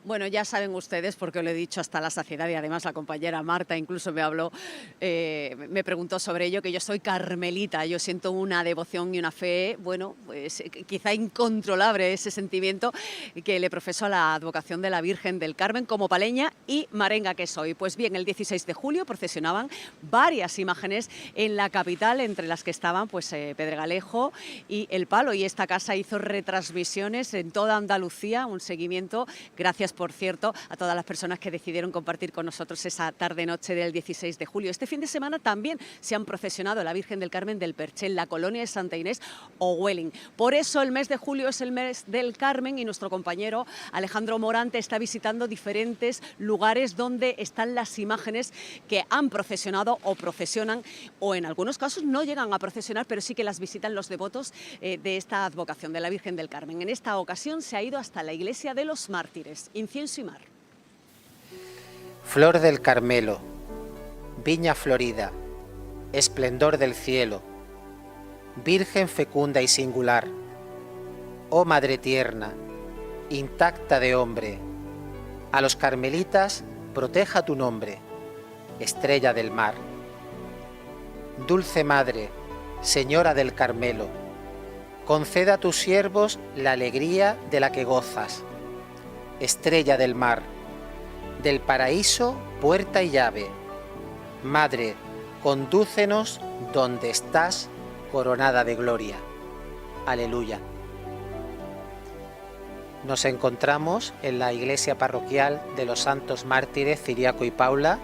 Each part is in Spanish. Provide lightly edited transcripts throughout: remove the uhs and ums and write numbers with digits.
Bueno, ya saben ustedes, porque lo he dicho hasta la saciedad y además la compañera Marta incluso me habló, me preguntó sobre ello, que yo soy carmelita, yo siento una devoción y una fe, bueno, pues quizá incontrolable ese sentimiento que le profeso a la advocación de la Virgen del Carmen como paleña y marenga que soy. Pues bien, el 16 de julio procesionaban varias imágenes en la capital, entre las que estaban pues Pedregalejo y El Palo, y esta casa hizo retransmisiones en toda Andalucía, un seguimiento, gracias por cierto, a todas las personas que decidieron compartir con nosotros esa tarde-noche del 16 de julio. Este fin de semana también se han procesionado la Virgen del Carmen del Perchel, la colonia de Santa Inés o Huelin. Por eso el mes de julio es el mes del Carmen y nuestro compañero Alejandro Morante está visitando diferentes lugares donde están las imágenes que han procesionado o procesionan, o en algunos casos no llegan a procesionar, pero sí que las visitan los devotos de esta advocación de la Virgen del Carmen. En esta ocasión se ha ido hasta la iglesia de los Mártires, incienso y mar. Flor del Carmelo, viña florida, esplendor del cielo, Virgen fecunda y singular, oh Madre tierna, intacta de hombre, a los carmelitas proteja tu nombre, estrella del mar. Dulce Madre, Señora del Carmelo, conceda a tus siervos la alegría de la que gozas, estrella del mar, del paraíso puerta y llave. Madre, condúcenos donde estás coronada de gloria. Aleluya. Nos encontramos en la iglesia parroquial de los Santos Mártires Ciriaco y Paula,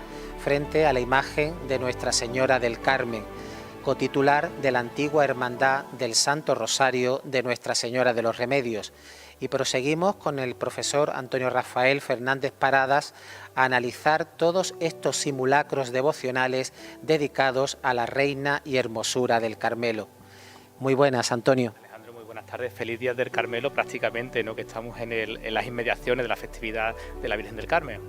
frente a la imagen de Nuestra Señora del Carmen, cotitular de la antigua Hermandad del Santo Rosario de Nuestra Señora de los Remedios. Y proseguimos con el profesor Antonio Rafael Fernández Paradas a analizar todos estos simulacros devocionales dedicados a la Reina y Hermosura del Carmelo. Muy buenas, Antonio. Alejandro, muy buenas tardes. Feliz Día del Carmelo prácticamente, ¿no? Que estamos en las inmediaciones de la festividad de la Virgen del Carmen.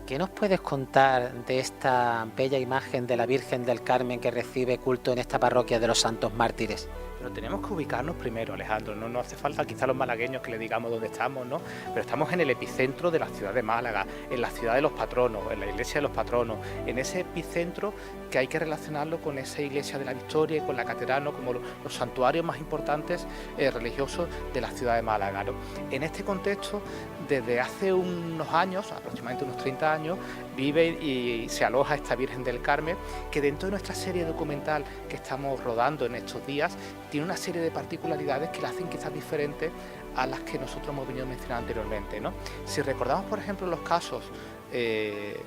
¿Qué nos puedes contar de esta bella imagen de la Virgen del Carmen que recibe culto en esta parroquia de los Santos Mártires? Pero tenemos que ubicarnos primero, Alejandro, no hace falta quizá a los malagueños que le digamos dónde estamos, ¿no? Pero estamos en el epicentro de la ciudad de Málaga, en la ciudad de los patronos, en la iglesia de los patronos, en ese epicentro que hay que relacionarlo con esa iglesia de la Victoria y con la catedral, ¿no? Como los santuarios más importantes religiosos de la ciudad de Málaga, ¿no? En este contexto, desde hace unos años, aproximadamente unos 30 años, vive y se aloja esta Virgen del Carmen, que dentro de nuestra serie documental que estamos rodando en estos días, tiene una serie de particularidades que la hacen quizás diferentes a las que nosotros hemos venido mencionando anteriormente, ¿no? Si recordamos, por ejemplo, los casos de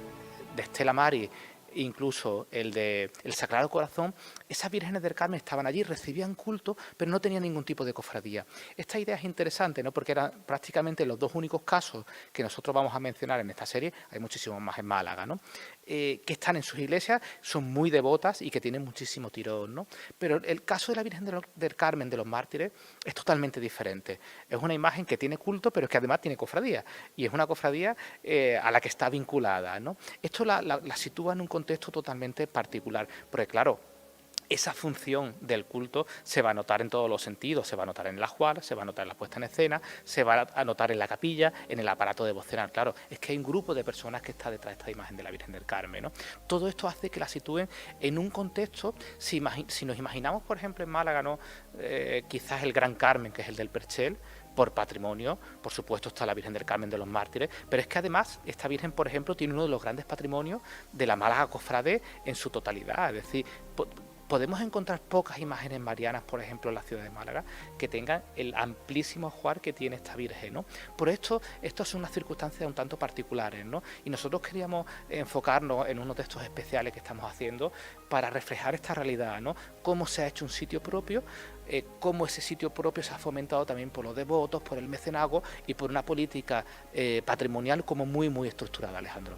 Estela Maris, incluso el de el Sagrado Corazón, esas vírgenes del Carmen estaban allí, recibían culto, pero no tenían ningún tipo de cofradía. Esta idea es interesante, ¿no? Porque eran prácticamente los dos únicos casos que nosotros vamos a mencionar en esta serie, hay muchísimos más en Málaga, ¿no? Que están en sus iglesias, son muy devotas y que tienen muchísimo tirón, ¿no? Pero el caso de la Virgen del Carmen de los Mártires es totalmente diferente. Es una imagen que tiene culto, pero que además tiene cofradía, y es una cofradía a la que está vinculada, ¿no? Esto la sitúa en un contexto totalmente particular, porque claro, esa función del culto se va a notar en todos los sentidos, se va a notar en el ajuar, se va a notar en la puesta en escena, se va a notar en la capilla, en el aparato devocional. Claro, es que hay un grupo de personas que está detrás de esta imagen de la Virgen del Carmen, ¿no? Todo esto hace que la sitúen en un contexto, si nos imaginamos, por ejemplo, en Málaga, ¿no? Quizás el Gran Carmen, que es el del Perchel, por patrimonio, por supuesto está la Virgen del Carmen de los Mártires, pero es que además esta Virgen, por ejemplo, tiene uno de los grandes patrimonios de la Málaga cofrade en su totalidad, es decir, podemos encontrar pocas imágenes marianas, por ejemplo, en la ciudad de Málaga, que tengan el amplísimo ajuar que tiene esta Virgen, ¿no? Por esto son unas circunstancias un tanto particulares, ¿no? Y nosotros queríamos enfocarnos en unos textos especiales que estamos haciendo para reflejar esta realidad, ¿no? Cómo se ha hecho un sitio propio, cómo ese sitio propio se ha fomentado también por los devotos, por el mecenazgo y por una política patrimonial como muy, muy estructurada, Alejandro.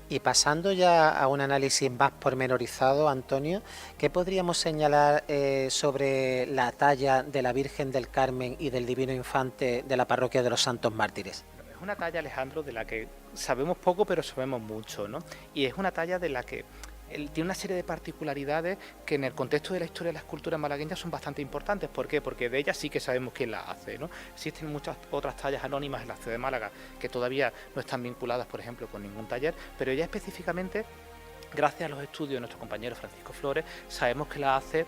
Y pasando ya a un análisis más pormenorizado, Antonio, ¿qué podríamos señalar sobre la talla de la Virgen del Carmen y del Divino Infante de la parroquia de los Santos Mártires? Es una talla, Alejandro, de la que sabemos poco pero sabemos mucho, ¿no? Y es una talla de la que tiene una serie de particularidades que en el contexto de la historia de la escultura malagueña son bastante importantes. ¿Por qué? Porque de ellas sí que sabemos quién las hace, ¿no? Existen muchas otras tallas anónimas en la ciudad de Málaga que todavía no están vinculadas, por ejemplo, con ningún taller, pero ella específicamente, gracias a los estudios de nuestro compañero Francisco Flores, sabemos que la hace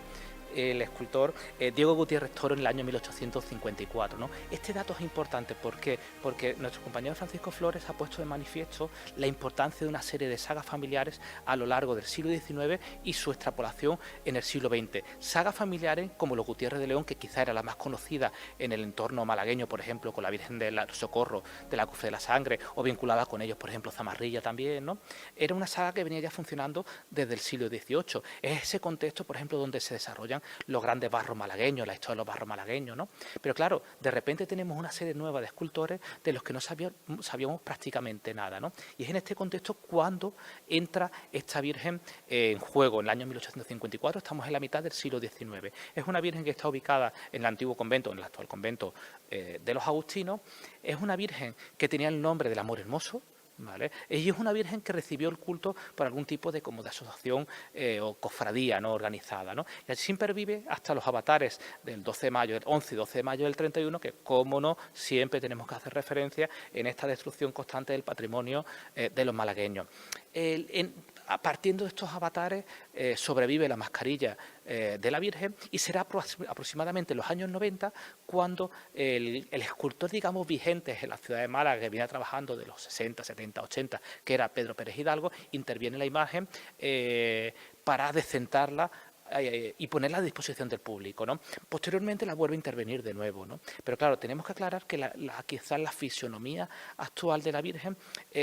el escultor Diego Gutiérrez Toro en el año 1854, ¿no? Este dato es importante, ¿por qué? Porque nuestro compañero Francisco Flores ha puesto de manifiesto la importancia de una serie de sagas familiares a lo largo del siglo XIX y su extrapolación en el siglo XX. Sagas familiares como los Gutiérrez de León, que quizá era la más conocida en el entorno malagueño, por ejemplo, con la Virgen del Socorro de la Cruz de la Sangre, o vinculada con ellos, por ejemplo, Zamarrilla también, ¿no? Era una saga que venía ya funcionando desde el siglo XVIII. Es ese contexto, por ejemplo, donde se desarrollan los grandes barros malagueños, la historia de los barros malagueños, ¿no? Pero claro, de repente tenemos una serie nueva de escultores de los que no sabíamos prácticamente nada, ¿no? Y es en este contexto cuando entra esta Virgen en juego, en el año 1854, estamos en la mitad del siglo XIX. Es una Virgen que está ubicada en el antiguo convento, en el actual convento de los agustinos. Es una Virgen que tenía el nombre del Amor Hermoso, ¿vale? Y es una Virgen que recibió el culto por algún tipo de asociación o cofradía, ¿no?, organizada, ¿no? Y así siempre vive hasta los avatares del 12 de mayo, el 11 y 12 de mayo del 31, que, cómo no, siempre tenemos que hacer referencia en esta destrucción constante del patrimonio de los malagueños. Partiendo de estos avatares, sobrevive la mascarilla de la Virgen, y será aproximadamente en los años 90 cuando el escultor, digamos, vigente en la ciudad de Málaga, que viene trabajando de los 60, 70, 80, que era Pedro Pérez Hidalgo, interviene en la imagen para decentarla y ponerla a disposición del público, ¿no? Posteriormente la vuelve a intervenir de nuevo, ¿no? Pero claro, tenemos que aclarar que quizás la fisonomía actual de la Virgen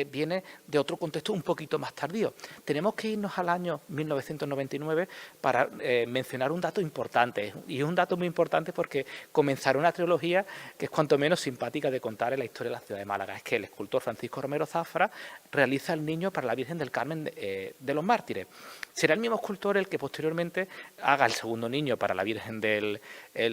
viene de otro contexto un poquito más tardío. Tenemos que irnos al año 1999 para mencionar un dato importante, y es un dato muy importante porque comenzará una trilogía que es cuanto menos simpática de contar en la historia de la ciudad de Málaga. Es que el escultor Francisco Romero Zafra realiza el niño para la Virgen del Carmen de los Mártires. Será el mismo escultor el que posteriormente haga el segundo niño para la Virgen del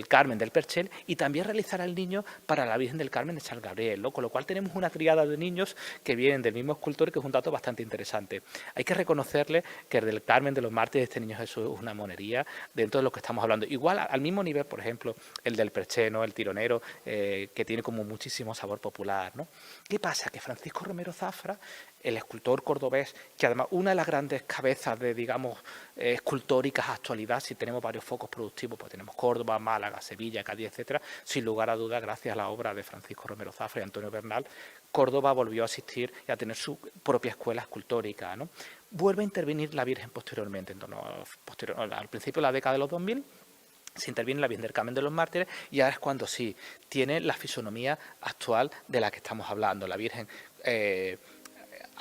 Carmen del Perchel, y también realizará el niño para la Virgen del Carmen de San Gabriel, ¿no? Con lo cual tenemos una triada de niños que vienen del mismo escultor, que es un dato bastante interesante. Hay que reconocerle que el del Carmen de los Mártires, este niño Jesús, es una monería dentro de lo que estamos hablando. Igual, al mismo nivel, por ejemplo, el del Perchel, ¿no?, el tironero, que tiene como muchísimo sabor popular, ¿no? ¿Qué pasa? Que Francisco Romero Zafra, el escultor cordobés, que además una de las grandes cabezas de, digamos, escultóricas actualidad, si tenemos varios focos productivos, pues tenemos Córdoba, Málaga, Sevilla, Cádiz, etcétera, sin lugar a dudas, gracias a la obra de Francisco Romero Zafra y Antonio Bernal, Córdoba volvió a asistir y a tener su propia escuela escultórica, ¿no? Vuelve a intervenir la Virgen posteriormente, al principio de la década de los 2000, se interviene la Virgen del Carmen de los Mártires, y ahora es cuando sí tiene la fisonomía actual de la que estamos hablando. La Virgen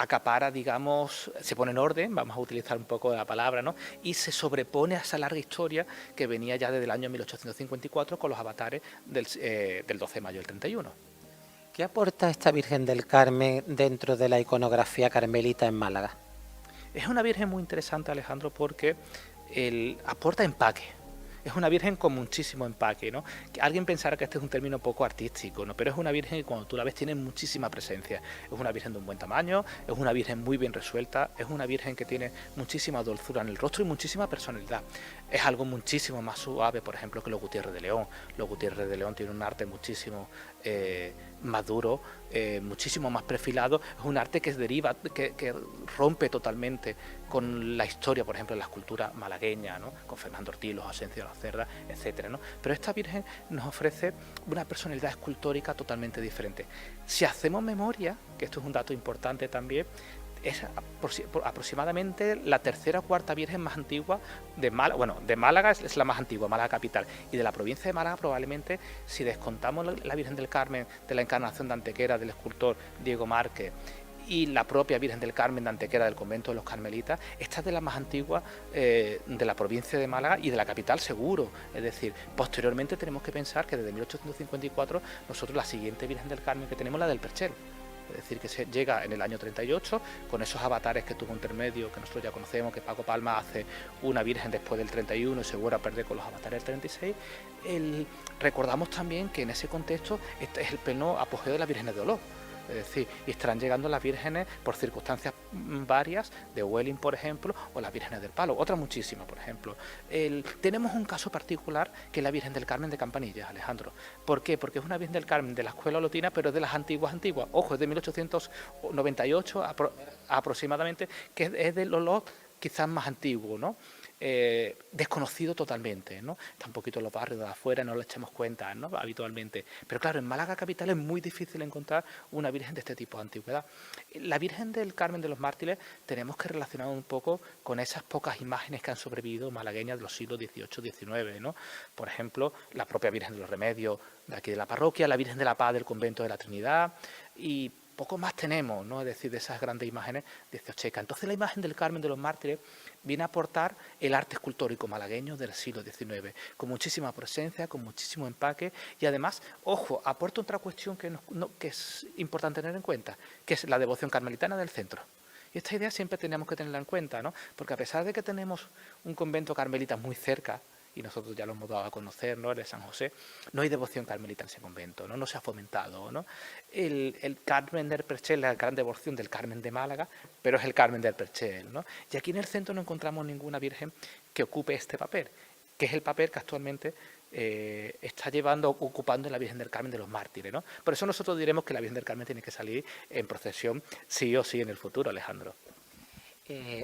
acapara, digamos, se pone en orden, vamos a utilizar un poco la palabra, ¿no?, y se sobrepone a esa larga historia que venía ya desde el año 1854 con los avatares del 12 de mayo del 31. ¿Qué aporta esta Virgen del Carmen dentro de la iconografía carmelita en Málaga? Es una Virgen muy interesante, Alejandro, porque aporta empaque. Es una Virgen con muchísimo empaque, ¿no? Que alguien pensará que este es un término poco artístico, ¿no? Pero es una Virgen que cuando tú la ves tiene muchísima presencia. Es una Virgen de un buen tamaño, es una Virgen muy bien resuelta, es una Virgen que tiene muchísima dulzura en el rostro y muchísima personalidad. Es algo muchísimo más suave, por ejemplo, que los Gutiérrez de León. Los Gutiérrez de León tienen un arte muchísimo más duro, muchísimo más perfilado. Es un arte que que rompe totalmente con la historia, por ejemplo, de la escultura malagueña, ¿no?, con Fernando Ortiz, los Asencio de la Cerda, etcétera, ¿no? Pero esta Virgen nos ofrece una personalidad escultórica totalmente diferente. Si hacemos memoria, que esto es un dato importante también, es aproximadamente la tercera o cuarta Virgen más antigua de Málaga. Bueno, de Málaga es la más antigua, Málaga capital, y de la provincia de Málaga probablemente, si descontamos la Virgen del Carmen de la Encarnación de Antequera del escultor Diego Márquez y la propia Virgen del Carmen de Antequera del convento de los Carmelitas, esta es de las más antiguas de la provincia de Málaga y de la capital seguro. Es decir, posteriormente tenemos que pensar que desde 1854 nosotros la siguiente Virgen del Carmen que tenemos, la del Perchel. Es decir, que se llega en el año 38 con esos avatares que tuvo intermedio, que nosotros ya conocemos, que Paco Palma hace una Virgen después del 31 y se vuelve a perder con los avatares del 36. Recordamos también que en ese contexto este es el pleno apogeo de la Virgen de Dolor. Es decir, y estarán llegando las vírgenes por circunstancias varias, de Welling, por ejemplo, o las vírgenes del Palo, otras muchísimas, por ejemplo. Tenemos un caso particular que es la Virgen del Carmen de Campanillas, Alejandro. ¿Por qué? Porque es una Virgen del Carmen de la Escuela Olotina, pero es de las antiguas. Ojo, es de 1898 aproximadamente, que es de los quizás más antiguos, ¿no? Desconocido totalmente, ¿no? Está un poquito en los barrios de afuera, no lo echamos cuenta, ¿no? Habitualmente. Pero claro, en Málaga capital es muy difícil encontrar una virgen de este tipo de antigüedad. La Virgen del Carmen de los Mártires tenemos que relacionar un poco con esas pocas imágenes que han sobrevivido malagueñas de los siglos XVIII-XIX, ¿no? Por ejemplo, la propia Virgen de los Remedios de aquí de la parroquia, la Virgen de la Paz del Convento de la Trinidad y poco más tenemos, ¿no? Es decir, de esas grandes imágenes de Ciocheca. Entonces la imagen del Carmen de los Mártires viene a aportar el arte escultórico malagueño del siglo XIX, con muchísima presencia, con muchísimo empaque y además, ojo, aporta otra cuestión que es importante tener en cuenta, que es la devoción carmelitana del centro. Y esta idea siempre tenemos que tenerla en cuenta, ¿no? Porque a pesar de que tenemos un convento carmelita muy cerca, y nosotros ya lo hemos dado a conocer, ¿no? El de San José, no hay devoción carmelita en ese convento, no se ha fomentado, ¿no? El Carmen del Perchel, la gran devoción del Carmen de Málaga, pero es el Carmen del Perchel, ¿no? Y aquí en el centro no encontramos ninguna virgen que ocupe este papel, que es el papel que actualmente está ocupando la Virgen del Carmen de los Mártires, ¿no? Por eso nosotros diremos que la Virgen del Carmen tiene que salir en procesión sí o sí en el futuro, Alejandro.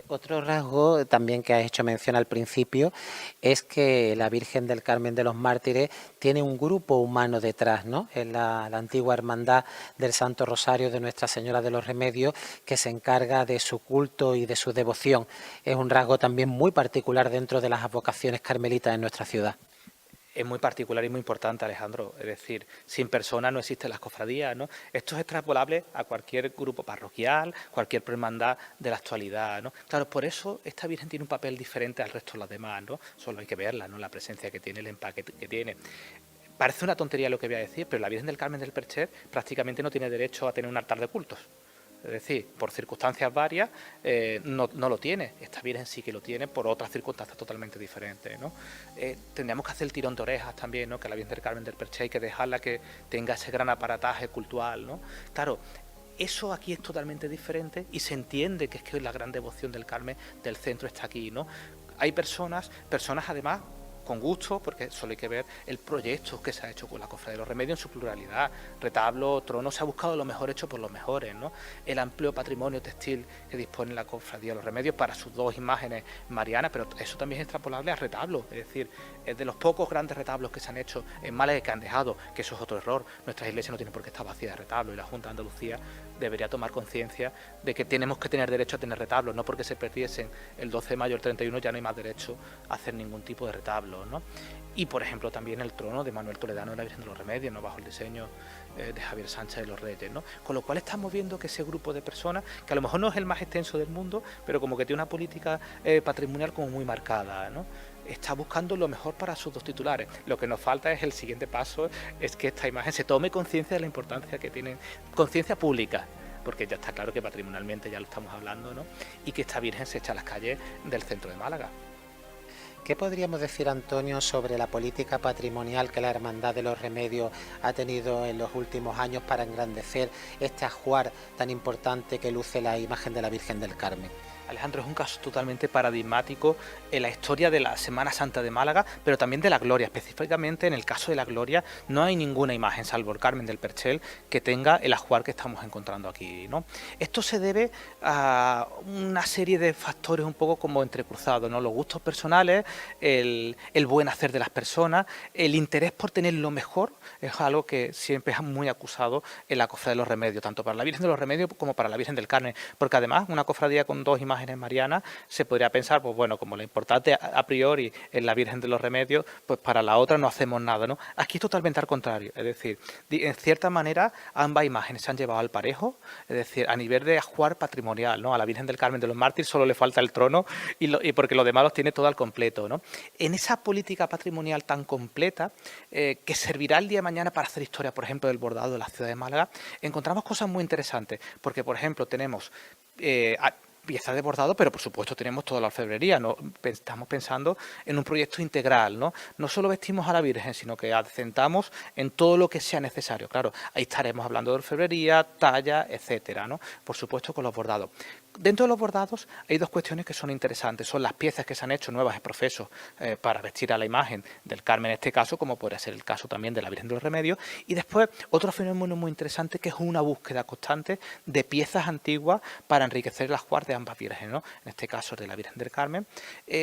Otro rasgo también que has hecho mención al principio es que la Virgen del Carmen de los Mártires tiene un grupo humano detrás, ¿no? Es la antigua hermandad del Santo Rosario de Nuestra Señora de los Remedios que se encarga de su culto y de su devoción. Es un rasgo también muy particular dentro de las advocaciones carmelitas en nuestra ciudad. Es muy particular y muy importante, Alejandro. Es decir, sin personas no existen las cofradías, ¿no? Esto es extrapolable a cualquier grupo parroquial, cualquier hermandad de la actualidad, ¿no? Claro, por eso esta Virgen tiene un papel diferente al resto de las demás, ¿no? Solo hay que verla, ¿no? La presencia que tiene, el empaque que tiene. Parece una tontería lo que voy a decir, pero la Virgen del Carmen del Percher prácticamente no tiene derecho a tener un altar de cultos. Es decir, por circunstancias varias no lo tiene. Esta Virgen sí que lo tiene por otras circunstancias totalmente diferentes, ¿no? Tendríamos que hacer el tirón de orejas también, ¿no? Que la Virgen del Carmen del Perche hay que dejarla que tenga ese gran aparataje cultural, ¿no? Claro, eso aquí es totalmente diferente y se entiende que es que la gran devoción del Carmen del centro está aquí, ¿no? Hay personas además con gusto, porque solo hay que ver el proyecto que se ha hecho con la Cofradía de los Remedios en su pluralidad. Retablo, trono, se ha buscado lo mejor hecho por los mejores, ¿no? El amplio patrimonio textil que dispone la Cofradía de los Remedios para sus dos imágenes marianas, pero eso también es extrapolable a retablo, es decir, es de los pocos grandes retablos que se han hecho en Málaga que han dejado, que eso es otro error. Nuestras iglesias no tienen por qué estar vacías de retablo y la Junta de Andalucía debería tomar conciencia de que tenemos que tener derecho a tener retablos, no porque se perdiesen el 12 de mayo o el 31 ya no hay más derecho a hacer ningún tipo de retablo, ¿no? Y por ejemplo también el trono de Manuel Toledano de la Virgen de los Remedios, ¿no? Bajo el diseño de Javier Sánchez de los Reyes, ¿no? Con lo cual estamos viendo que ese grupo de personas, que a lo mejor no es el más extenso del mundo, pero como que tiene una política patrimonial como muy marcada, ¿no? Está buscando lo mejor para sus dos titulares. Lo que nos falta es el siguiente paso, es que esta imagen se tome conciencia de la importancia que tienen, conciencia pública, porque ya está claro que patrimonialmente ya lo estamos hablando, ¿no? Y que esta Virgen se echa a las calles del centro de Málaga. ¿Qué podríamos decir, Antonio, sobre la política patrimonial que la Hermandad de los Remedios ha tenido en los últimos años para engrandecer este ajuar tan importante que luce la imagen de la Virgen del Carmen? Alejandro, es un caso totalmente paradigmático en la historia de la Semana Santa de Málaga, pero también de la Gloria. Específicamente en el caso de la Gloria no hay ninguna imagen, salvo el Carmen del Perchel, que tenga el ajuar que estamos encontrando aquí, ¿no? Esto se debe a una serie de factores un poco como entrecruzados, ¿no? Los gustos personales, el buen hacer de las personas, el interés por tener lo mejor, es algo que siempre es muy acusado en la Cofradía de los Remedios, tanto para la Virgen de los Remedios como para la Virgen del Carmen, porque además una cofradía con dos imágenes marianas se podría pensar, pues bueno, como lo importante a priori es la Virgen de los Remedios, pues para la otra no hacemos nada, ¿no? Aquí es totalmente al contrario, es decir, en cierta manera ambas imágenes se han llevado al parejo, es decir, a nivel de ajuar patrimonial, ¿no? A la Virgen del Carmen de los Mártires solo le falta el trono y porque los demás los tiene todo al completo, ¿no? En esa política patrimonial tan completa que servirá el día de mañana para hacer historia, por ejemplo, del bordado de la ciudad de Málaga, encontramos cosas muy interesantes, porque por ejemplo tenemos piezas de bordado, pero por supuesto tenemos toda la orfebrería, ¿no? Estamos pensando en un proyecto integral, ¿no? No solo vestimos a la Virgen, sino que acentamos en todo lo que sea necesario. Claro, ahí estaremos hablando de orfebrería, talla, etcétera, ¿no? Por supuesto con los bordados. Dentro de los bordados hay dos cuestiones que son interesantes. Son las piezas que se han hecho nuevas, profesos, para vestir a la imagen del Carmen en este caso, como podría ser el caso también de la Virgen de los Remedios. Y después otro fenómeno muy interesante, que es una búsqueda constante de piezas antiguas para enriquecer el ajuar de ambas vírgenes, ¿no? En este caso de la Virgen del Carmen,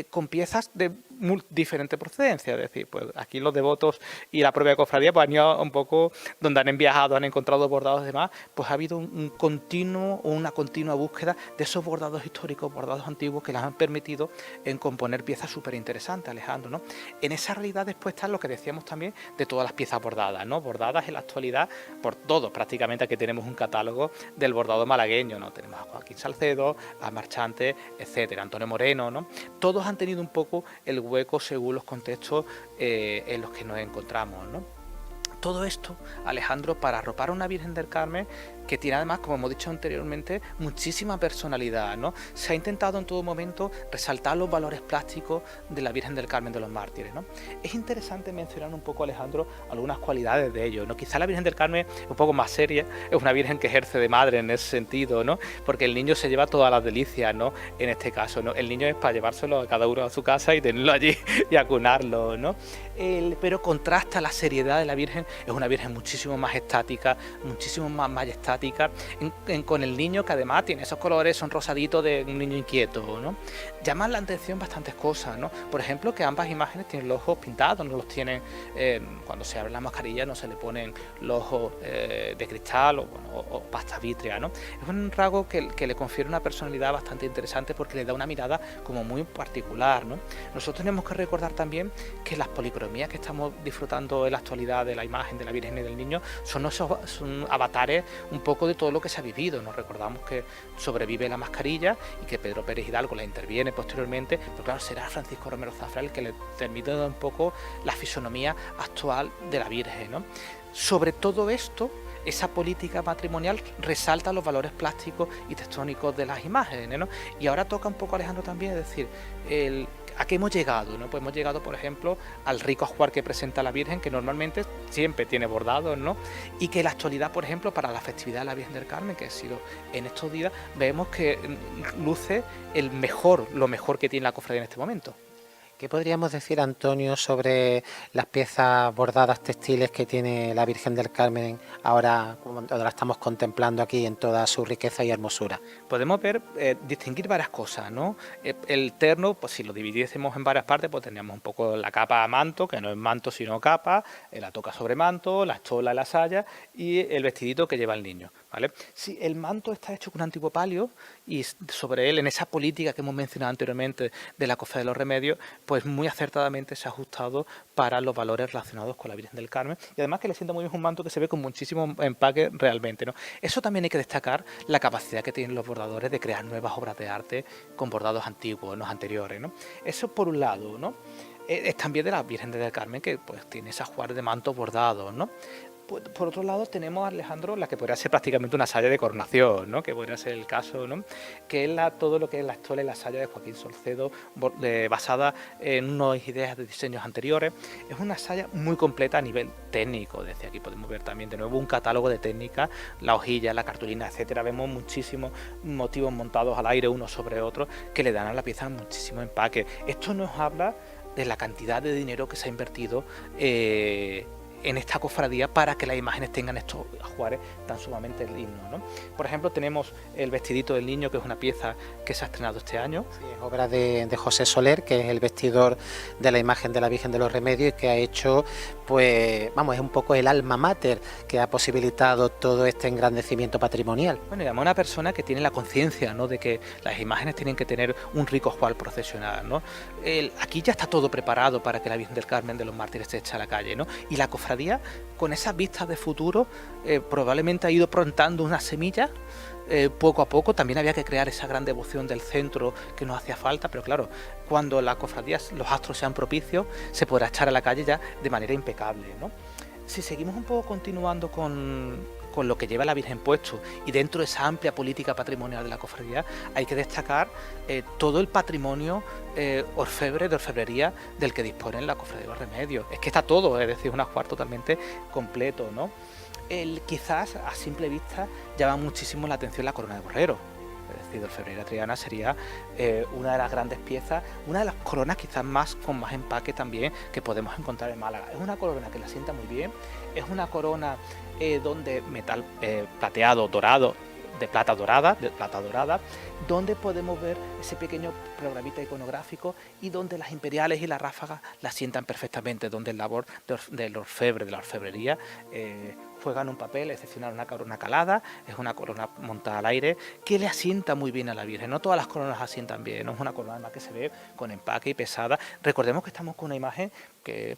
con piezas de muy diferente procedencia. Es decir, pues aquí los devotos y la propia cofradía pues han ido un poco donde han viajado, han encontrado bordados y demás, pues ha habido una continua búsqueda de esos bordados históricos, bordados antiguos, que les han permitido en componer piezas súper interesantes, Alejandro, ¿no? En esa realidad después está lo que decíamos también de todas las piezas bordadas, ¿no? Bordadas en la actualidad por todos, prácticamente. Aquí tenemos un catálogo del bordado malagueño, ¿no? Tenemos a Joaquín Salcedo, a Marchante, etcétera, Antonio Moreno, ¿no? Todos han tenido un poco el hueco según los contextos en los que nos encontramos, ¿no? Todo esto, Alejandro, para arropar a una Virgen del Carmen que tiene además, como hemos dicho anteriormente, muchísima personalidad, ¿no? Se ha intentado en todo momento resaltar los valores plásticos de la Virgen del Carmen de los Mártires, ¿no? Es interesante mencionar un poco, Alejandro, algunas cualidades de ello, ¿no? Quizá la Virgen del Carmen es un poco más seria, es una Virgen que ejerce de madre en ese sentido, ¿no? Porque el niño se lleva todas las delicias, ¿no? En este caso, ¿no? El niño es para llevárselo a cada uno a su casa y tenerlo allí y acunarlo, ¿no? Pero contrasta la seriedad de la Virgen, es una Virgen muchísimo más estática, muchísimo más majestática, con el niño, que además tiene esos colores, son rosaditos de un niño inquieto, ¿no? Llaman la atención bastantes cosas, ¿no? Por ejemplo, que ambas imágenes tienen los ojos pintados, no los tienen, cuando se abre la mascarilla no se le ponen los ojos de cristal o pasta vítrea, ¿no? Es un rasgo que le confiere una personalidad bastante interesante, porque le da una mirada como muy particular, ¿no? Nosotros tenemos que recordar también que las policromías que estamos disfrutando en la actualidad de la imagen de la Virgen y del Niño son avatares un poco de todo lo que se ha vivido. Nos recordamos que sobrevive la mascarilla y que Pedro Pérez Hidalgo la interviene posteriormente, pero claro, será Francisco Romero Zafra el que le termine un poco la fisonomía actual de la Virgen, ¿no? Sobre todo esto, esa política matrimonial resalta los valores plásticos y tectónicos de las imágenes, ¿no? Y ahora toca un poco, Alejandro, también, es decir, ¿a qué hemos llegado, ¿no? Pues hemos llegado, por ejemplo, al rico ajuar que presenta la Virgen, que normalmente siempre tiene bordados, ¿no? Y que en la actualidad, por ejemplo, para la festividad de la Virgen del Carmen, que ha sido en estos días, vemos que luce lo mejor que tiene la cofradía en este momento. ¿Qué podríamos decir, Antonio, sobre las piezas bordadas textiles que tiene la Virgen del Carmen ahora, cuando la estamos contemplando aquí en toda su riqueza y hermosura? Podemos ver, distinguir varias cosas, ¿no? El terno, pues si lo dividiésemos en varias partes, pues tendríamos un poco la capa manto, que no es manto sino capa, la toca sobre manto, la estola y la saya, y el vestidito que lleva el niño, ¿vale? Si el manto está hecho con un antiguo palio, y sobre él, en esa política que hemos mencionado anteriormente de la Cofradía de los Remedios, pues muy acertadamente se ha ajustado para los valores relacionados con la Virgen del Carmen, y además que le sienta muy bien un manto que se ve con muchísimo empaque realmente, ¿no? Eso también hay que destacar, la capacidad que tienen los bordadores de crear nuevas obras de arte con bordados antiguos, los anteriores, ¿no? Eso por un lado, ¿no? Es también de la Virgen del Carmen, que pues tiene ese ajuar de mantos bordados, ¿no? Por otro lado tenemos, Alejandro, la que podría ser prácticamente una saya de coronación, ¿no? Que podría ser el caso, ¿no? Que es todo lo que es la estola y la saya de Joaquín Salcedo, basada en unas ideas de diseños anteriores. Es una saya muy completa a nivel técnico. Desde aquí podemos ver también de nuevo un catálogo de técnicas, la hojilla, la cartulina, etcétera. Vemos muchísimos motivos montados al aire uno sobre otro que le dan a la pieza muchísimo empaque. Esto nos habla de la cantidad de dinero que se ha invertido en esta cofradía para que las imágenes tengan estos ajuares tan sumamente lindos, ¿no? Por ejemplo, tenemos el vestidito del niño, que es una pieza que se ha estrenado este año. Sí, es obra de José Soler, que es el vestidor de la imagen de la Virgen de los Remedios, y que ha hecho, pues, vamos, es un poco el alma mater que ha posibilitado todo este engrandecimiento patrimonial. Bueno, y además una persona que tiene la conciencia, ¿no?, de que las imágenes tienen que tener un rico ajuar procesional, ¿no? Aquí ya está todo preparado para que la Virgen del Carmen de los Mártires se eche a la calle, ¿no? Y la cofradía, con esas vistas de futuro, probablemente ha ido plantando una semilla. Poco a poco también había que crear esa gran devoción del centro que nos hacía falta, pero claro, cuando la cofradía, los astros sean propicios, se podrá echar a la calle ya de manera impecable, ¿no? Si seguimos un poco continuando con con lo que lleva la Virgen puesto, y dentro de esa amplia política patrimonial de la cofradía hay que destacar todo el patrimonio orfebre, de orfebrería del que dispone la Cofradía de los Remedios. Es que está todo, es decir, un ajuar totalmente completo, ¿no? Quizás a simple vista llama muchísimo la atención la corona de borrero. Es decir, de orfebrería triana sería una de las grandes piezas, una de las coronas quizás con más empaque también que podemos encontrar en Málaga. Es una corona que la sienta muy bien, es una corona donde metal plateado, dorado, de plata dorada, donde podemos ver ese pequeño programita iconográfico y donde las imperiales y las ráfagas la sientan perfectamente, donde el labor del orfebre, de la orfebrería, juegan un papel excepcional, una corona calada, es una corona montada al aire que le asienta muy bien a la Virgen. No todas las coronas asientan bien, no es una corona además que se ve con empaque y pesada. Recordemos que estamos con una imagen de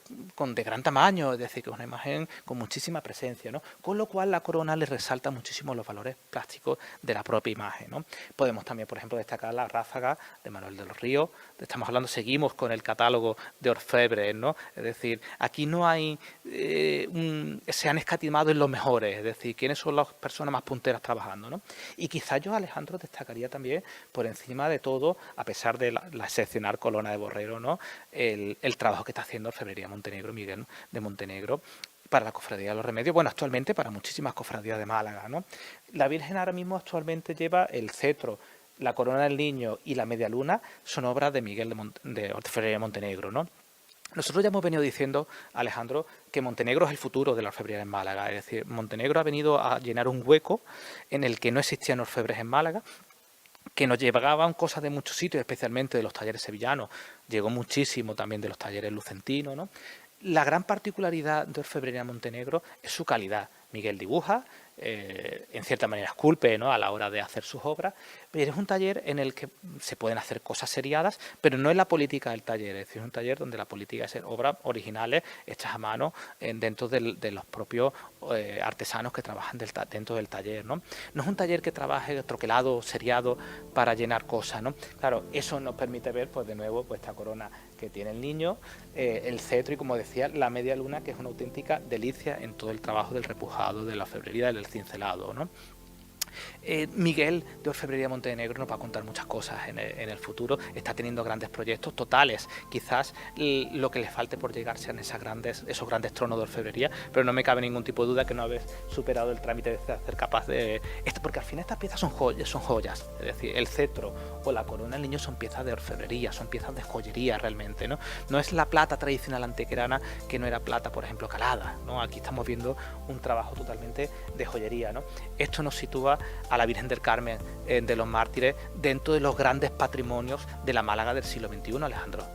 gran tamaño, es decir, que es una imagen con muchísima presencia, ¿no? Con lo cual la corona le resalta muchísimo los valores plásticos de la propia imagen, ¿no? Podemos también, por ejemplo, destacar la ráfaga de Manuel de los Ríos. Estamos hablando, seguimos con el catálogo de orfebres, ¿no? Es decir, aquí no hay, se han escatimado en los mejores, es decir, quiénes son las personas más punteras trabajando, ¿no? Y quizás yo, Alejandro, destacaría también, por encima de todo, a pesar de la excepcional corona de borrero, ¿no? El trabajo que está haciendo Orfebrería Montenegro, Miguel de Montenegro, para la Cofradía de los Remedios, bueno, actualmente para muchísimas cofradías de Málaga, ¿no? La Virgen ahora mismo actualmente lleva el cetro, la corona del niño y la media luna, son obras de Miguel de Orfebrería Montenegro, ¿no? Nosotros ya hemos venido diciendo, Alejandro, que Montenegro es el futuro de la orfebrería en Málaga, es decir, Montenegro ha venido a llenar un hueco en el que no existían orfebres en Málaga, que nos llegaban cosas de muchos sitios, especialmente de los talleres sevillanos, llegó muchísimo también de los talleres lucentinos, ¿no? La gran particularidad de Orfebrería Montenegro es su calidad. Miguel dibuja, en cierta manera esculpe, ¿no?, a la hora de hacer sus obras, pero es un taller en el que se pueden hacer cosas seriadas, pero no es la política del taller, es decir, es un taller donde la política es hacer obras originales hechas a mano dentro de los propios artesanos que trabajan dentro del taller, ¿no? No es un taller que trabaje troquelado, seriado para llenar cosas, ¿no? Claro, eso nos permite ver, pues de nuevo, pues esta corona que tiene el niño, el cetro y, como decía, la media luna, que es una auténtica delicia en todo el trabajo del repujado, de la orfebrería, del cincelado, ¿no? Miguel de Orfebrería Montenegro nos va a contar muchas cosas en el futuro, está teniendo grandes proyectos totales, quizás lo que le falte por llegar sean esos grandes tronos de orfebrería, pero no me cabe ningún tipo de duda que no habéis superado el trámite de ser capaz de esto, porque al fin estas piezas son joyas, es decir, el cetro o la corona del niño son piezas de orfebrería, son piezas de joyería realmente, ¿no? No es la plata tradicional antequerana, que no era plata, por ejemplo, calada, ¿no? Aquí estamos viendo un trabajo totalmente de joyería, ¿no? Esto nos sitúa a la Virgen del Carmen de los Mártires dentro de los grandes patrimonios de la Málaga del siglo XXI, Alejandro.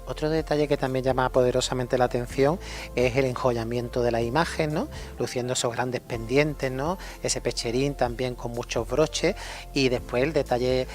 Otro detalle que también llama poderosamente la atención es el enjollamiento de la imagen, ¿no? Luciendo esos grandes pendientes, ¿no? Ese pecherín también con muchos broches, y después el detalle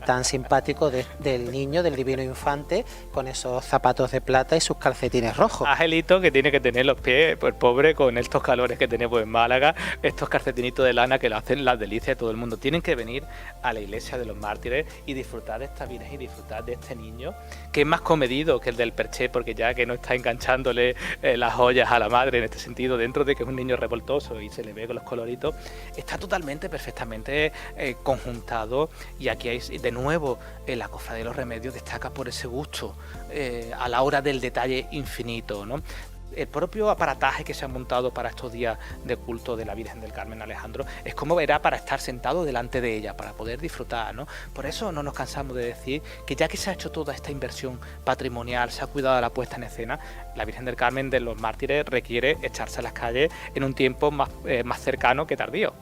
tan simpático del niño, del divino infante, con esos zapatos de plata y sus calcetines rojos. Angelito, que tiene que tener los pies, pues pobre, con estos calores que tenemos en Málaga, estos calcetinitos de lana que lo hacen las delicias de todo el mundo. Tienen que venir a la iglesia de los Mártires y disfrutar de esta Virgen y disfrutar de este niño, que es más comedido que el del perché, porque ya que no está enganchándole las joyas a la madre en este sentido, dentro de que es un niño revoltoso y se le ve con los coloritos, está totalmente, perfectamente conjuntado, y aquí hay, de nuevo, la Cofradía de los Remedios destaca por ese gusto a la hora del detalle infinito, ¿no? El propio aparataje que se ha montado para estos días de culto de la Virgen del Carmen, Alejandro, es como era para estar sentado delante de ella, para poder disfrutar, ¿no? Por eso no nos cansamos de decir que ya que se ha hecho toda esta inversión patrimonial, se ha cuidado de la puesta en escena, la Virgen del Carmen de los Mártires requiere echarse a las calles en un tiempo más cercano que tardío.